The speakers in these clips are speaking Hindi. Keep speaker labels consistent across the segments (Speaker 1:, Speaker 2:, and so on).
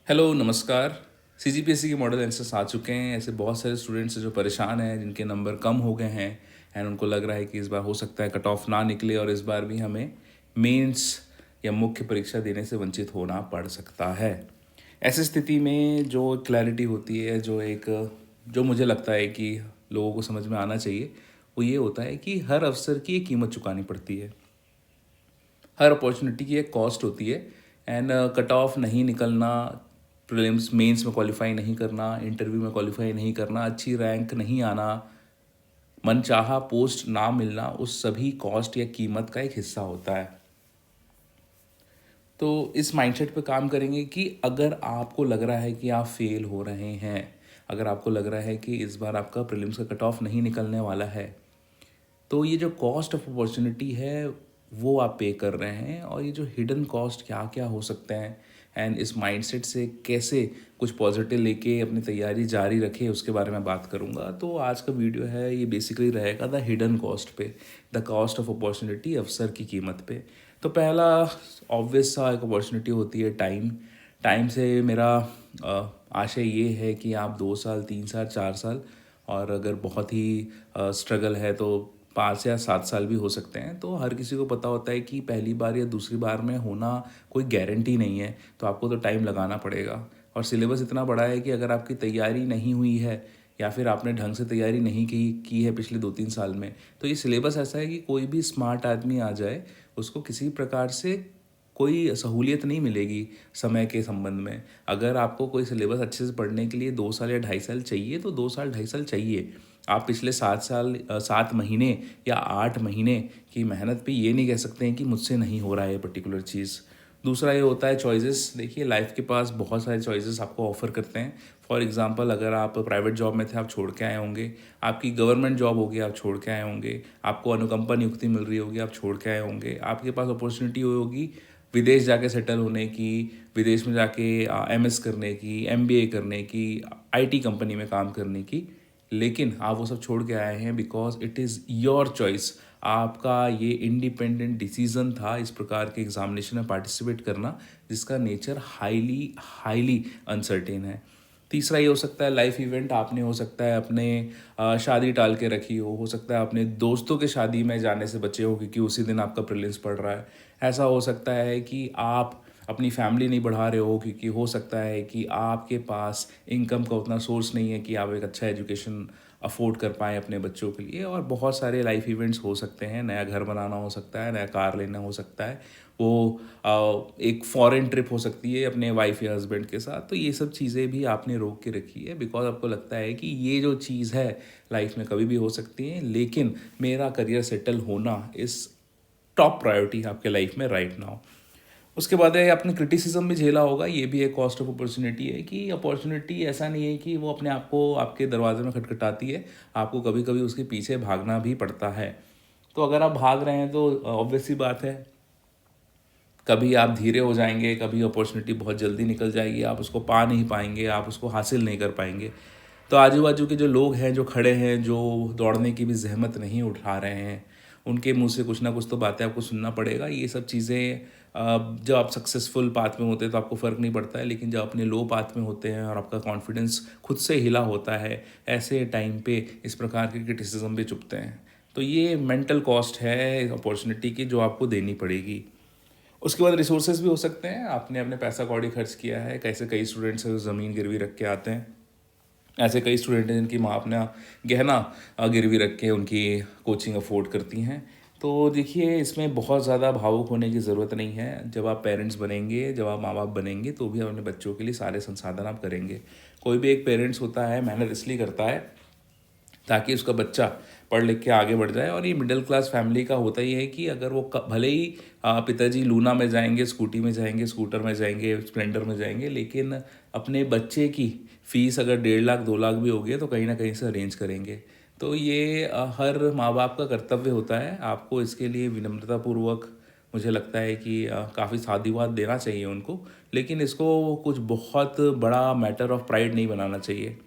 Speaker 1: हेलो नमस्कार। सीजीपीएससी के मॉडल आंसर्स आ चुके हैं। ऐसे बहुत सारे स्टूडेंट्स हैं जो परेशान हैं, जिनके नंबर कम हो गए हैं एंड उनको लग रहा है कि इस बार हो सकता है कट ऑफ ना निकले और इस बार भी हमें मेंस या मुख्य परीक्षा देने से वंचित होना पड़ सकता है। ऐसी स्थिति में जो क्लैरिटी होती है, जो मुझे लगता है कि लोगों को समझ में आना चाहिए, वो ये होता है कि हर अवसर की एक कीमत चुकानी पड़ती है। हर अपॉर्चुनिटी की एक कॉस्ट होती है एंड कट ऑफ नहीं निकलना, प्रीलिम्स मेंस में क्वालिफाई नहीं करना, इंटरव्यू में क्वालिफाई नहीं करना, अच्छी रैंक नहीं आना, मनचाहा पोस्ट ना मिलना, उस सभी कॉस्ट या कीमत का एक हिस्सा होता है। तो इस माइंडसेट पे काम करेंगे कि अगर आपको लग रहा है कि आप फेल हो रहे हैं, अगर आपको लग रहा है कि इस बार आपका प्रीलिम्स का कट ऑफ नहीं निकलने वाला है, तो ये जो कॉस्ट ऑफ अपॉर्चुनिटी है वो आप पे कर रहे हैं। और ये जो हिडन कॉस्ट क्या क्या हो सकते हैं एंड इस माइंडसेट से कैसे कुछ पॉजिटिव लेके अपनी तैयारी जारी रखें, उसके बारे में बात करूँगा। तो आज का वीडियो है ये बेसिकली रहेगा द हिडन कॉस्ट पे, द कॉस्ट ऑफ अपॉर्चुनिटी, अवसर की कीमत पे। तो पहला ऑब्वियस सा एक अपॉर्चुनिटी होती है टाइम। टाइम से मेरा आशय ये है कि आप 2 साल, 3 साल, 4 साल, और अगर बहुत ही स्ट्रगल है तो 5 या 7 साल भी हो सकते हैं। तो हर किसी को पता होता है कि पहली बार या दूसरी बार में होना कोई गारंटी नहीं है, तो आपको तो टाइम लगाना पड़ेगा। और सिलेबस इतना बड़ा है कि अगर आपकी तैयारी नहीं हुई है या फिर आपने ढंग से तैयारी नहीं की है पिछले 2-3 साल में, तो ये सिलेबस ऐसा है कि कोई भी स्मार्ट आदमी आ जाए, उसको किसी प्रकार से कोई सहूलियत नहीं मिलेगी समय के संबंध में। अगर आपको कोई सिलेबस अच्छे से पढ़ने के लिए 2 साल या 2.5 साल चाहिए, तो 2 साल 2.5 साल चाहिए। आप पिछले 7 साल 7 महीने या 8 महीने की मेहनत पे ये नहीं कह सकते हैं कि मुझसे नहीं हो रहा है ये पर्टिकुलर चीज़। दूसरा ये होता है चॉइसेस। देखिए, लाइफ के पास बहुत सारे चॉइसेस आपको ऑफर करते हैं। फॉर एग्जांपल, अगर आप प्राइवेट जॉब में थे, आप छोड़ के आए होंगे। आपकी गवर्नमेंट जॉब होगी, आप छोड़ के आए होंगे। आपको अनुकंपा नियुक्ति मिल रही होगी, आप छोड़ के आए होंगे। आपके पास अपॉर्चुनिटी होगी विदेश जाके सेटल होने की, विदेश में जाके एमएस करने की, एमबीए करने की, आईटी कंपनी में काम करने की। लेकिन आप वो सब छोड़ के आए हैं because it is your choice. आपका ये इंडिपेंडेंट डिसीजन था इस प्रकार के एग्जामिनेशन में पार्टिसिपेट करना, जिसका नेचर हाईली हाईली अनसर्टेन है। तीसरा ये हो सकता है लाइफ इवेंट। आपने हो सकता है अपने शादी टाल के रखी हो सकता है अपने दोस्तों के शादी में जाने से बचे हो क्योंकि उसी दिन आपका प्रीलिम्स पड़ रहा है। ऐसा हो सकता है कि आप अपनी फैमिली नहीं बढ़ा रहे हो क्योंकि हो सकता है कि आपके पास इनकम का उतना सोर्स नहीं है कि आप एक अच्छा एजुकेशन अफोर्ड कर पाएँ अपने बच्चों के लिए। और बहुत सारे लाइफ इवेंट्स हो सकते हैं। नया घर बनाना हो सकता है, नया कार लेना हो सकता है, वो एक फॉरेन ट्रिप हो सकती है अपने वाइफ या हस्बैंड के साथ। तो ये सब चीज़ें भी आपने रोक के रखी है बिकॉज आपको लगता है कि ये जो चीज़ है लाइफ में कभी भी हो सकती है, लेकिन मेरा करियर सेटल होना इस टॉप प्रायोरिटी है आपके लाइफ में राइट नाउ। उसके बाद है आपने क्रिटिसिज्म भी झेला होगा। ये भी एक कॉस्ट ऑफ अपॉर्चुनिटी है कि अपॉर्चुनिटी ऐसा नहीं है कि वो अपने आप को आपके दरवाजे में खटखटाती है, आपको कभी कभी उसके पीछे भागना भी पड़ता है। तो अगर आप भाग रहे हैं तो ऑब्वियस सी बात है, कभी आप धीरे हो जाएंगे, कभी अपॉर्चुनिटी बहुत जल्दी निकल जाएगी, आप उसको पा नहीं पाएंगे, आप उसको हासिल नहीं कर पाएंगे। तो आजू बाजू के जो लोग हैं, जो खड़े हैं, जो दौड़ने की भी जहमत नहीं उठा रहे हैं, उनके मुंह से कुछ ना कुछ तो बातें आपको सुनना पड़ेगा। ये सब चीज़ें जब आप सक्सेसफुल पाथ में होते हैं तो आपको फ़र्क नहीं पड़ता है, लेकिन जब अपने लो पाथ में होते हैं और आपका कॉन्फिडेंस खुद से हिला होता है, ऐसे टाइम पे इस प्रकार के क्रिटिसिज्म भी चुभते हैं। तो ये मेंटल कॉस्ट है अपॉर्चुनिटी की जो आपको देनी पड़ेगी। उसके बाद रिसोर्सेज भी हो सकते हैं। आपने अपने पैसा कौड़ी खर्च किया है। कैसे कई स्टूडेंट्स हैं जो ज़मीन गिरवी रख के आते हैं। ऐसे कई स्टूडेंट हैं जिनकी माँ अपना गहना गिरवी रख के उनकी कोचिंग अफोर्ड करती हैं। तो देखिए, इसमें बहुत ज़्यादा भावुक होने की ज़रूरत नहीं है। जब आप पेरेंट्स बनेंगे, जब आप माँ बाप बनेंगे, तो भी अपने बच्चों के लिए सारे संसाधन आप करेंगे। कोई भी एक पेरेंट्स होता है मेहनत इसलिए करता है ताकि उसका बच्चा पढ़ लिख के आगे बढ़ जाए। और ये मिडिल क्लास फैमिली का होता ही है कि अगर वो भले ही पिताजी लूना में जाएंगे, स्कूटी में जाएंगे, स्कूटर में जाएंगे, स्प्लेंडर में जाएंगे, लेकिन अपने बच्चे की फ़ीस अगर 1.5 लाख 2 लाख भी होगी तो कहीं ना कहीं से अरेंज करेंगे। तो ये हर माँ बाप का कर्तव्य होता है। आपको इसके लिए विनम्रतापूर्वक, मुझे लगता है कि काफ़ी साधुवाद देना चाहिए उनको, लेकिन इसको कुछ बहुत बड़ा मैटर ऑफ प्राइड नहीं बनाना चाहिए।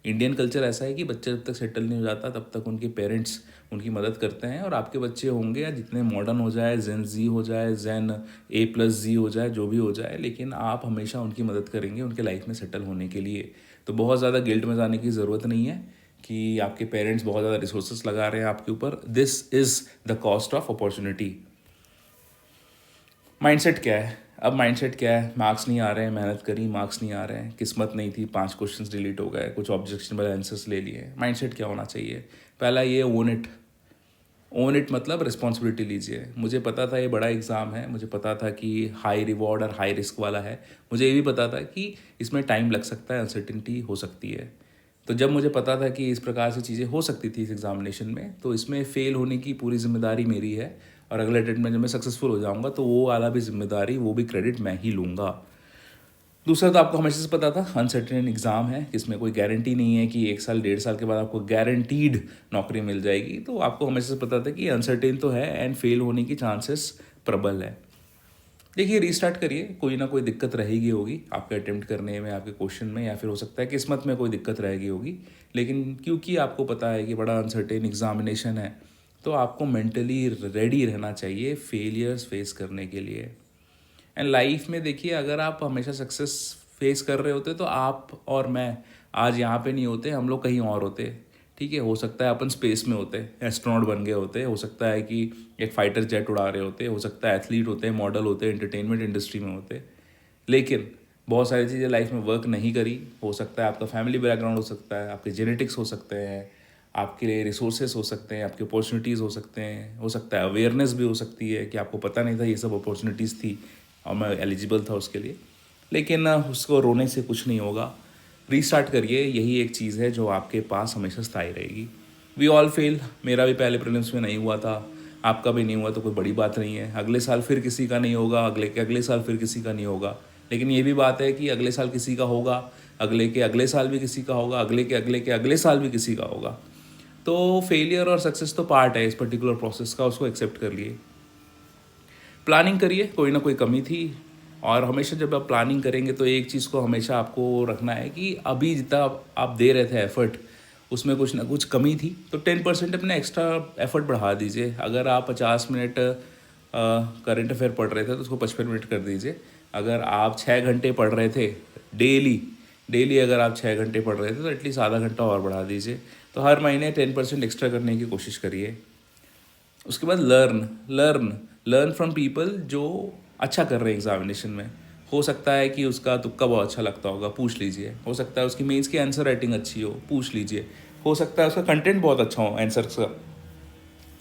Speaker 1: इंडियन कल्चर ऐसा है कि बच्चा जब तक सेटल नहीं हो जाता तब तक उनके पेरेंट्स उनकी मदद करते हैं, और आपके बच्चे होंगे या जितने मॉडर्न हो जाए, जेन जी हो जाए, जेन A+Z हो जाए, जो भी हो जाए, लेकिन आप हमेशा उनकी मदद करेंगे उनके लाइफ में सेटल होने के लिए। तो बहुत ज़्यादा गिल्ट में जाने की ज़रूरत नहीं है कि आपके पेरेंट्स बहुत ज़्यादा रिसोर्सेस लगा रहे हैं आपके ऊपर। This is the cost of opportunity. Mindset क्या है? अब माइंडसेट क्या है? मार्क्स नहीं आ रहे हैं, मेहनत करी, मार्क्स नहीं आ रहे हैं, किस्मत नहीं थी, 5 क्वेश्चंस डिलीट हो गए, कुछ ऑब्जेक्शनबल आंसर्स ले लिए। माइंडसेट क्या होना चाहिए? पहला ये ओन इट। ओन इट मतलब रिस्पॉन्सिबिलिटी लीजिए। मुझे पता था ये बड़ा एग्ज़ाम है, मुझे पता था कि हाई रिवॉर्ड और हाई रिस्क वाला है, मुझे ये भी पता था कि इसमें टाइम लग सकता है, अनसर्टिनिटी हो सकती है। तो जब मुझे पता था कि इस प्रकार से चीज़ें हो सकती थी इस एग्जामिनेशन में, तो इसमें फ़ेल होने की पूरी जिम्मेदारी मेरी है, और अगले अटेम्प्ट में जब मैं सक्सेसफुल हो जाऊंगा तो वो वाला भी जिम्मेदारी, वो भी क्रेडिट मैं ही लूँगा। दूसरा, तो आपको हमेशा से पता था अनसर्टेन एग्ज़ाम है, इसमें कोई गारंटी नहीं है कि 1 साल 1.5 साल के बाद आपको गारंटीड नौकरी मिल जाएगी। तो आपको हमेशा से पता था कि अनसर्टेन तो है एंड फेल होने की चांसेस प्रबल है। देखिए, रीस्टार्ट करिए, कोई ना कोई दिक्कत रहेगी होगी आपके अटेम्प्ट करने में, आपके क्वेश्चन में, या फिर हो सकता है किस्मत में कोई दिक्कत रहेगी होगी। लेकिन क्योंकि आपको पता है कि बड़ा अनसर्टेन एग्जामिनेशन है, तो आपको मेंटली रेडी रहना चाहिए फेलियर्स फेस करने के लिए। एंड लाइफ में देखिए, अगर आप हमेशा सक्सेस फेस कर रहे होते तो आप और मैं आज यहाँ पे नहीं होते, हम लोग कहीं और होते। ठीक है, हो सकता है अपन स्पेस में होते, एस्ट्रोनॉट बन गए होते, हो सकता है कि एक फाइटर जेट उड़ा रहे होते, हो सकता है एथलीट होते, मॉडल होते, एंटरटेनमेंट इंडस्ट्री में होते। लेकिन बहुत सारी चीज़ें लाइफ में वर्क नहीं करी। हो सकता है आपका फैमिली बैकग्राउंड, हो सकता है आपके जेनेटिक्स हो सकते हैं, आपके लिए रिसोर्सेज हो सकते हैं, आपके अपॉर्चुनिटीज़ हो सकते हैं, हो सकता है अवेयरनेस भी हो सकती है कि आपको पता नहीं था ये सब अपॉर्चुनिटीज़ थी और मैं एलिजिबल था उसके लिए। लेकिन उसको रोने से कुछ नहीं होगा, रीस्टार्ट करिए, यही एक चीज़ है जो आपके पास हमेशा स्थायी रहेगी। वी ऑल फेल, मेरा भी पहले प्रीलिम्स में नहीं हुआ था, आपका भी नहीं हुआ, तो कोई बड़ी बात नहीं है। अगले साल फिर किसी का नहीं होगा, अगले के अगले साल फिर किसी का नहीं होगा। लेकिन ये भी बात है कि अगले साल किसी का होगा, अगले के अगले साल भी किसी का होगा, अगले के अगले साल भी किसी का होगा। तो फेलियर और सक्सेस तो पार्ट है इस पर्टिकुलर प्रोसेस का, उसको एक्सेप्ट कर लिए। प्लानिंग करिए, कोई ना कोई कमी थी, और हमेशा जब आप प्लानिंग करेंगे तो एक चीज़ को हमेशा आपको रखना है कि अभी जितना आप दे रहे थे एफर्ट, उसमें कुछ ना कुछ कमी थी, तो 10% अपने एक्स्ट्रा एफर्ट बढ़ा दीजिए। अगर आप 50 मिनट करंट अफेयर पढ़ रहे थे तो उसको 55 मिनट कर दीजिए। अगर आप 6 घंटे पढ़ रहे थे डेली, डेली अगर आप 6 घंटे पढ़ रहे थे तो एटलीस्ट आधा घंटा और बढ़ा दीजिए। तो हर महीने 10% एक्स्ट्रा करने की कोशिश करिए। उसके बाद learn learn learn from people जो अच्छा कर रहे हैं एग्जामिनेशन में। हो सकता है कि उसका तुक्का बहुत अच्छा लगता होगा, पूछ लीजिए। हो सकता है उसकी मेंस की आंसर राइटिंग अच्छी हो, पूछ लीजिए। हो सकता है उसका कंटेंट बहुत अच्छा हो, आंसर का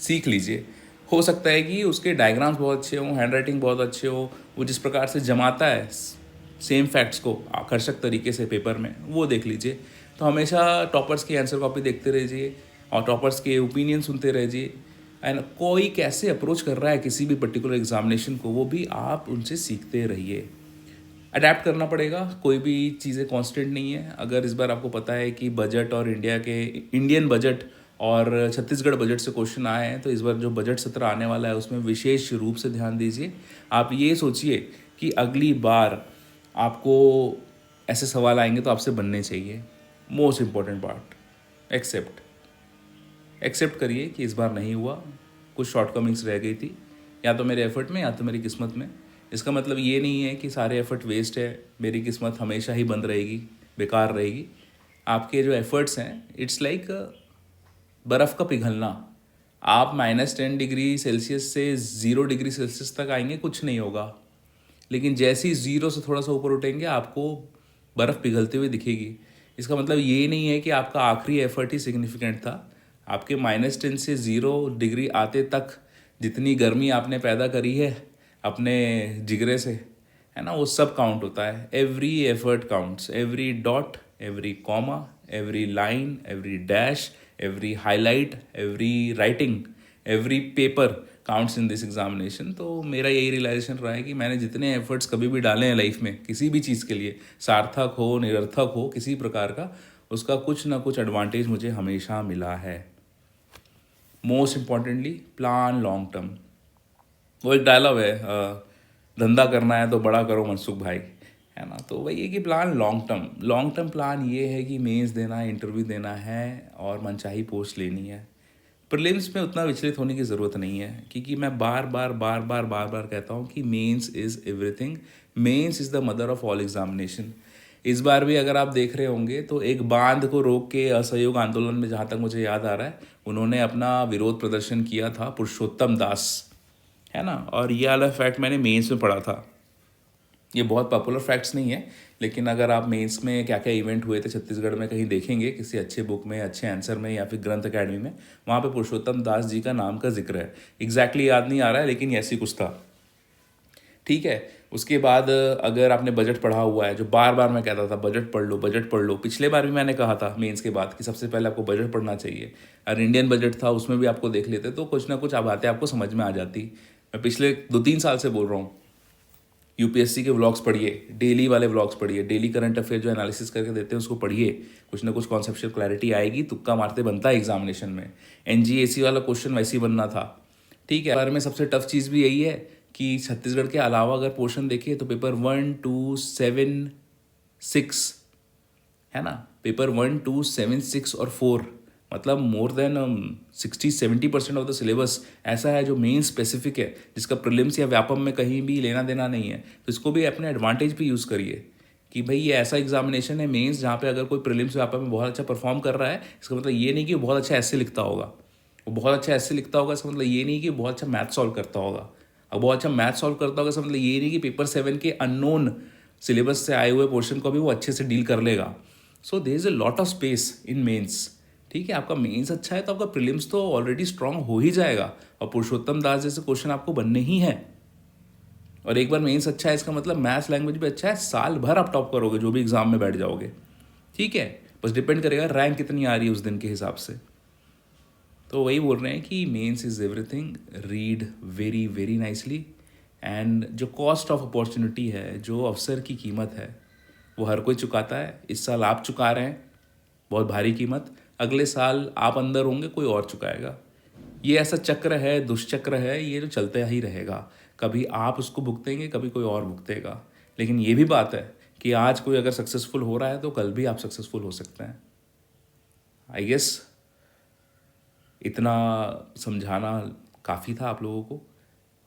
Speaker 1: सीख लीजिए। हो सकता है कि उसके डायग्राम्स बहुत अच्छे हों, हैंड राइटिंग बहुत अच्छे हो, वो जिस प्रकार से जमाता है सेम फैक्ट्स को आकर्षक तरीके से पेपर में, वो देख लीजिए। तो हमेशा टॉपर्स की आंसर कॉपी देखते रहिए और टॉपर्स के ओपिनियन सुनते रहिए। एंड कोई कैसे अप्रोच कर रहा है किसी भी पर्टिकुलर एग्जामिनेशन को, वो भी आप उनसे सीखते रहिए। अडेप्ट करना पड़ेगा, कोई भी चीज़ें कांस्टेंट नहीं है। अगर इस बार आपको पता है कि बजट और इंडियन बजट और छत्तीसगढ़ बजट से क्वेश्चन आए हैं, तो इस बार जो बजट सत्र आने वाला है उसमें विशेष रूप से ध्यान दीजिए। आप ये सोचिए कि अगली बार आपको ऐसे सवाल आएंगे तो आपसे बनने चाहिए। मोस्ट इम्पॉर्टेंट पार्ट, एक्सेप्ट करिए कि इस बार नहीं हुआ, कुछ शॉर्टकमिंग्स रह गई थी, या तो मेरे एफर्ट में या तो मेरी किस्मत में। इसका मतलब ये नहीं है कि सारे एफर्ट वेस्ट है, मेरी किस्मत हमेशा ही बंद रहेगी, बेकार रहेगी। आपके जो एफर्ट्स हैं, इट्स लाइक बर्फ़ का पिघलना। आप -10 डिग्री सेल्सियस से 0 डिग्री सेल्सियस तक आएंगे, कुछ नहीं होगा। लेकिन जैसे ही 0 से थोड़ा सा ऊपर उठेंगे, आपको बर्फ़ पिघलते हुए दिखेगी। इसका मतलब ये नहीं है कि आपका आखिरी एफर्ट ही सिग्निफिकेंट था। आपके -10 से 0 डिग्री आते तक जितनी गर्मी आपने पैदा करी है अपने जिगरे से, है ना, वो सब काउंट होता है। Every effort counts, every dot, every comma, every line, every dash, every highlight, every writing, every paper counts in this examination. तो मेरा यही रियलाइजेशन रहा है कि मैंने जितने एफर्ट्स कभी भी डाले हैं लाइफ में किसी भी चीज़ के लिए, सार्थक हो निरर्थक हो किसी प्रकार का, उसका कुछ ना कुछ एडवांटेज मुझे हमेशा मिला है। Most importantly, plan long term. वो एक डायलॉग है, धंधा करना है तो बड़ा करो मनसुख भाई। है ना। तो वही है कि प्लान लॉन्ग टर्म प्लान ये है कि मेंस देना है, इंटरव्यू देना है और मनचाही पोस्ट लेनी है। प्रीलिम्स में उतना विचलित होने की ज़रूरत नहीं है, क्योंकि मैं बार बार कहता हूँ कि mains is everything. Mains is the mother of all examination. इस बार भी अगर आप देख रहे होंगे तो एक बांध को रोक के असहयोग आंदोलन में, जहाँ तक मुझे याद आ रहा है, उन्होंने अपना विरोध प्रदर्शन किया था पुरुषोत्तम दास, है ना। और ये वाला फैक्ट मैंने मेंस में पढ़ा था। ये बहुत पॉपुलर फैक्ट्स नहीं है, लेकिन अगर आप मेंस में क्या क्या इवेंट हुए थे छत्तीसगढ़ में कहीं देखेंगे, किसी अच्छे बुक में, अच्छे आंसर में, या फिर ग्रंथ अकेडमी में, वहाँ पे पुरुषोत्तम दास जी का नाम का जिक्र है। एग्जैक्टली याद नहीं आ रहा है, लेकिन ऐसी कुछ था। ठीक है। उसके बाद अगर आपने बजट पढ़ा हुआ है, जो बार बार मैं कहता था बजट पढ़ लो, बजट पढ़ लो, पिछले बार भी मैंने कहा था मेंस के बाद कि सबसे पहले आपको बजट पढ़ना चाहिए। और इंडियन बजट था, उसमें भी आपको देख लेते तो कुछ ना कुछ बातें आपको समझ में आ जाती। मैं पिछले 2-3 साल से बोल रहा हूँ, यूपीएससी के व्लॉग्स पढ़िए, डेली वाले व्लॉग्स पढ़िए, डेली करंट अफेयर जो एनालिसिस करके देते हैं उसको पढ़िए, कुछ ना कुछ कॉन्सेप्चुअल क्लैरिटी आएगी। तुक्का मारते बनता है एग्जामिनेशन में। एनजीएसी वाला क्वेश्चन वैसे ही बनना था। ठीक है। बारे में सबसे टफ चीज़ भी यही है कि छत्तीसगढ़ के अलावा अगर पोर्शन देखिए तो पेपर 1, 2, 7, 6, है ना। पेपर 1, 2, 7, 6 और 4, मतलब more than 60-70% of the syllabus ऐसा है जो मेन स्पेसिफिक है, जिसका प्रीलिम्स या व्यापम में कहीं भी लेना देना नहीं है। तो इसको भी अपने एडवांटेज पे यूज़ करिए कि भाई ये ऐसा एग्जामिनेशन है मेंस जहाँ पे अगर कोई प्रीलिम्स व्यापम में बहुत अच्छा परफॉर्म कर रहा है, इसका मतलब ये नहीं कि वो बहुत अच्छा ऐसे लिखता होगा। वो बहुत अच्छा ऐसे लिखता होगा, इसका मतलब ये नहीं कि वो बहुत अच्छा मैथ सॉल्व करता होगा। अब बहुत अच्छा मैथ सॉल्व करता होगा, इसका मतलब ये नहीं कि पेपर 7 के अननोन सिलेबस से आए हुए पोर्शन को भी वो अच्छे से डील कर लेगा। So there is a lot of space in mains. ठीक है। आपका मेंस अच्छा है तो आपका प्रीलिम्स तो ऑलरेडी स्ट्रांग हो ही जाएगा, और पुरुषोत्तम दास जैसे क्वेश्चन आपको बनने ही हैं। और एक बार मेंस अच्छा है, इसका मतलब मैथ्स लैंग्वेज भी अच्छा है, साल भर आप टॉप करोगे जो भी एग्जाम में बैठ जाओगे। ठीक है। बस डिपेंड करेगा रैंक कितनी आ रही है उस दिन के हिसाब से। तो वही बोल रहे हैं कि mains is everything, read very very nicely. And जो कॉस्ट ऑफ अपॉर्चुनिटी है, जो अवसर की कीमत है, वो हर कोई चुकाता है। इस साल आप चुका रहे हैं बहुत भारी कीमत, अगले साल आप अंदर होंगे कोई और चुकाएगा। ये ऐसा चक्र है, दुष्चक्र है, ये जो चलता ही रहेगा। कभी आप उसको भुगतेंगे, कभी कोई और भुगतेगा। लेकिन ये भी बात है कि आज कोई अगर सक्सेसफुल हो रहा है तो कल भी आप सक्सेसफुल हो सकते हैं। आई गेस इतना समझाना काफ़ी था आप लोगों को,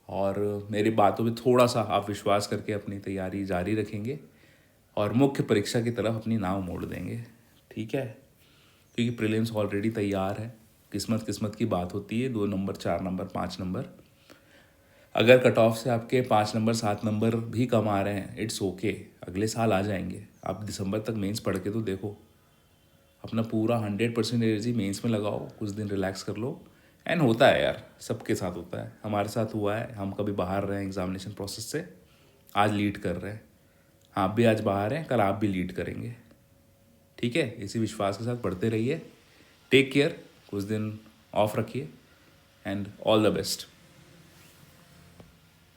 Speaker 1: और मेरी बातों पे थोड़ा सा आप विश्वास करके अपनी तैयारी जारी रखेंगे और मुख्य परीक्षा की तरफ अपनी नाव मोड़ देंगे। ठीक है। क्योंकि प्रीलिम्स ऑलरेडी तैयार है। किस्मत किस्मत की बात होती है, 2 नंबर, 4 नंबर, 5 नंबर। अगर कट ऑफ से आपके 5 नंबर, 7 नंबर भी कम आ रहे हैं, इट्स ओके, अगले साल आ जाएंगे। आप दिसंबर तक मेंस पढ़ के तो देखो, अपना पूरा 100% एनर्जी मेंस में लगाओ, कुछ दिन रिलैक्स कर लो। एंड होता है यार, सबके साथ होता है, हमारे साथ हुआ है। हम कभी बाहर रहे हैं एग्जामिनेशन प्रोसेस से, आज लीड कर रहे हैं। आप भी आज बाहर हैं, कल आप भी लीड करेंगे। ठीक है। इसी विश्वास के साथ पढ़ते रहिए। टेक केयर, कुछ दिन ऑफ रखिए, एंड ऑल द बेस्ट।